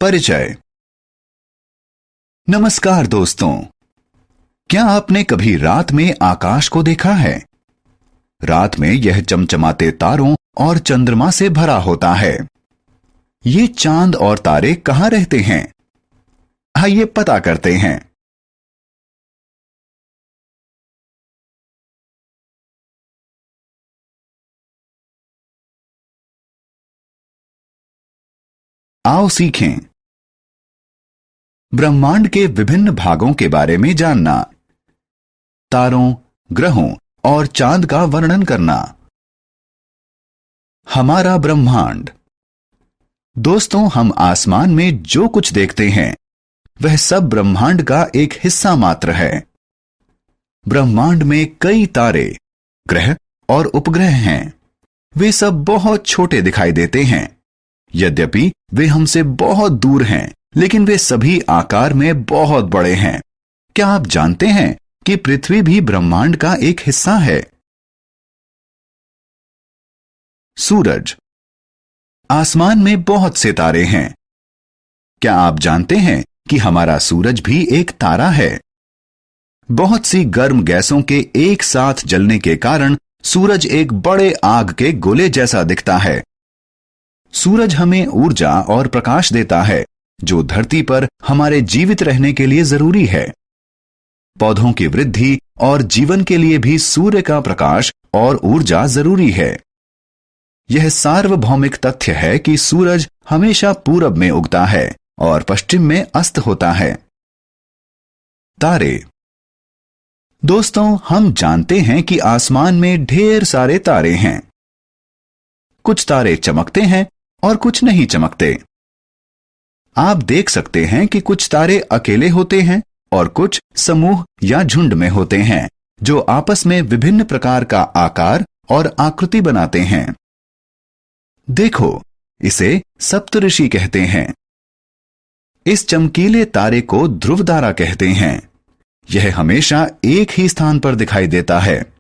परिचय। नमस्कार दोस्तों, क्या आपने कभी रात में आकाश को देखा है? रात में यह चमचमाते तारों और चंद्रमा से भरा होता है। ये चांद और तारे कहां रहते हैं? आइए पता करते हैं। आओ सीखें। ब्रह्मांड के विभिन्न भागों के बारे में जानना, तारों, ग्रहों और चांद का वर्णन करना। हमारा ब्रह्मांड। दोस्तों, हम आसमान में जो कुछ देखते हैं वह सब ब्रह्मांड का एक हिस्सा मात्र है। ब्रह्मांड में कई तारे, ग्रह और उपग्रह हैं। वे सब बहुत छोटे दिखाई देते हैं। यद्यपि वे हमसे बहुत दूर हैं, लेकिन वे सभी आकार में बहुत बड़े हैं। क्या आप जानते हैं कि पृथ्वी भी ब्रह्मांड का एक हिस्सा है? सूरज। आसमान में बहुत से तारे हैं। क्या आप जानते हैं कि हमारा सूरज भी एक तारा है? बहुत सी गर्म गैसों के एक साथ जलने के कारण सूरज एक बड़े आग के गोले जैसा दिखता है। सूरज हमें ऊर्जा और प्रकाश देता है, जो धरती पर हमारे जीवित रहने के लिए जरूरी है। पौधों की वृद्धि और जीवन के लिए भी सूर्य का प्रकाश और ऊर्जा जरूरी है। यह सार्वभौमिक तथ्य है कि सूरज हमेशा पूरब में उगता है और पश्चिम में अस्त होता है। तारे। दोस्तों, हम जानते हैं कि आसमान में ढेर सारे तारे हैं। कुछ तारे चमकते हैं और कुछ नहीं चमकते। आप देख सकते हैं कि कुछ तारे अकेले होते हैं और कुछ समूह या झुंड में होते हैं, जो आपस में विभिन्न प्रकार का आकार और आकृति बनाते हैं। देखो, इसे सप्तऋषि कहते हैं। इस चमकीले तारे को ध्रुव तारा कहते हैं। यह हमेशा एक ही स्थान पर दिखाई देता है।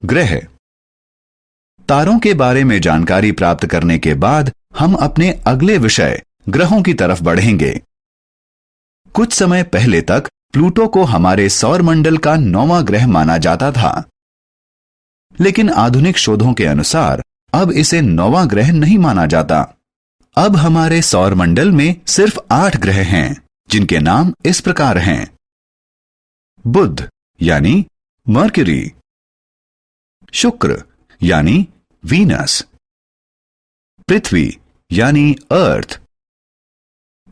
ग्रह। तारों के बारे में जानकारी प्राप्त करने के बाद हम अपने अगले विषय ग्रहों की तरफ बढ़ेंगे। कुछ समय पहले तक प्लूटो को हमारे सौर मंडल का 9वां ग्रह माना जाता था, लेकिन आधुनिक शोधों के अनुसार अब इसे 9वां ग्रह नहीं माना जाता। अब हमारे सौर मंडल में सिर्फ 8 ग्रह हैं, जिनके नाम इस प्रकार हैं: बुध यानी मर्क्यूरी, शुक्र यानी वीनस, पृथ्वी यानी अर्थ,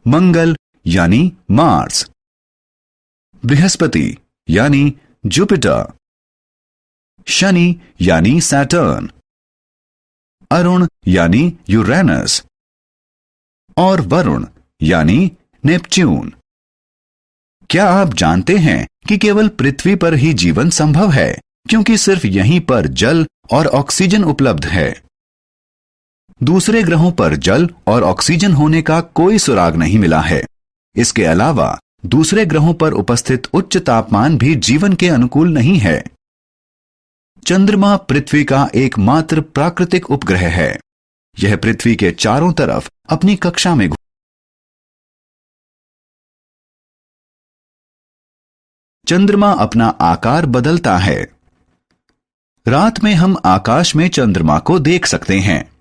मंगल यानी मार्स, बृहस्पति यानी जुपिटर, शनि यानी सैटर्न, अरुण यानी यूरेनस और वरुण यानी नेपच्यून। क्या आप जानते हैं कि केवल पृथ्वी पर ही जीवन संभव है, क्योंकि सिर्फ यहीं पर जल और ऑक्सीजन उपलब्ध है। दूसरे ग्रहों पर जल और ऑक्सीजन होने का कोई सुराग नहीं मिला है। इसके अलावा दूसरे ग्रहों पर उपस्थित उच्च तापमान भी जीवन के अनुकूल नहीं है। चंद्रमा पृथ्वी का एकमात्र प्राकृतिक उपग्रह है। यह पृथ्वी के चारों तरफ अपनी कक्षा में चंद्रमा अपना आकार बदलता है। रात में हम आकाश में चंद्रमा को देख सकते हैं।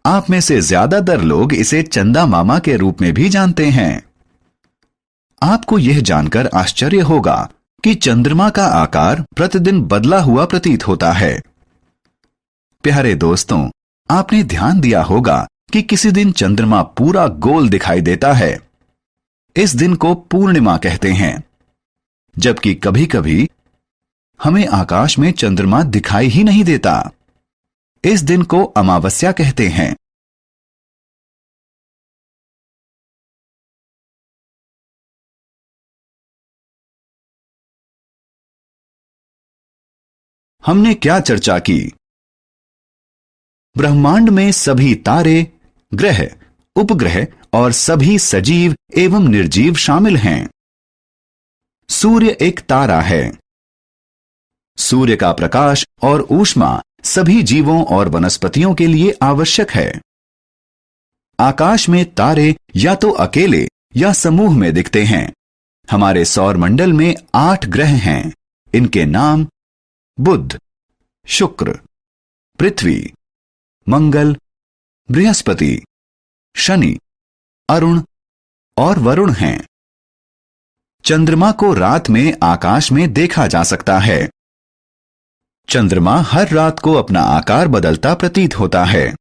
आप में से ज्यादातर लोग इसे चंदा मामा के रूप में भी जानते हैं। आपको यह जानकर आश्चर्य होगा कि चंद्रमा का आकार प्रतिदिन बदला हुआ प्रतीत होता है। प्यारे दोस्तों, आपने ध्यान दिया होगा कि किसी दिन चंद्रमा पूरा गोल दिखाई देता है। इस दिन को पूर्णिमा कहते हैं, जबकि कभी-कभी हमें आकाश में चंद्रमा दिखाई ही नहीं देता। इस दिन को अमावस्या कहते हैं। हमने क्या चर्चा की? ब्रह्मांड में सभी तारे, ग्रह, उपग्रह और सभी सजीव एवं निर्जीव शामिल हैं। सूर्य एक तारा है। सूर्य का प्रकाश और ऊष्मा सभी जीवों और वनस्पतियों के लिए आवश्यक है। आकाश में तारे या तो अकेले या समूह में दिखते हैं। हमारे सौर मंडल में 8 ग्रह हैं। इनके नाम बुध, शुक्र, पृथ्वी, मंगल, बृहस्पति, शनि, अरुण और वरुण हैं। चंद्रमा को रात में आकाश में देखा जा सकता है। चंद्रमा हर रात को अपना आकार बदलता प्रतीत होता है।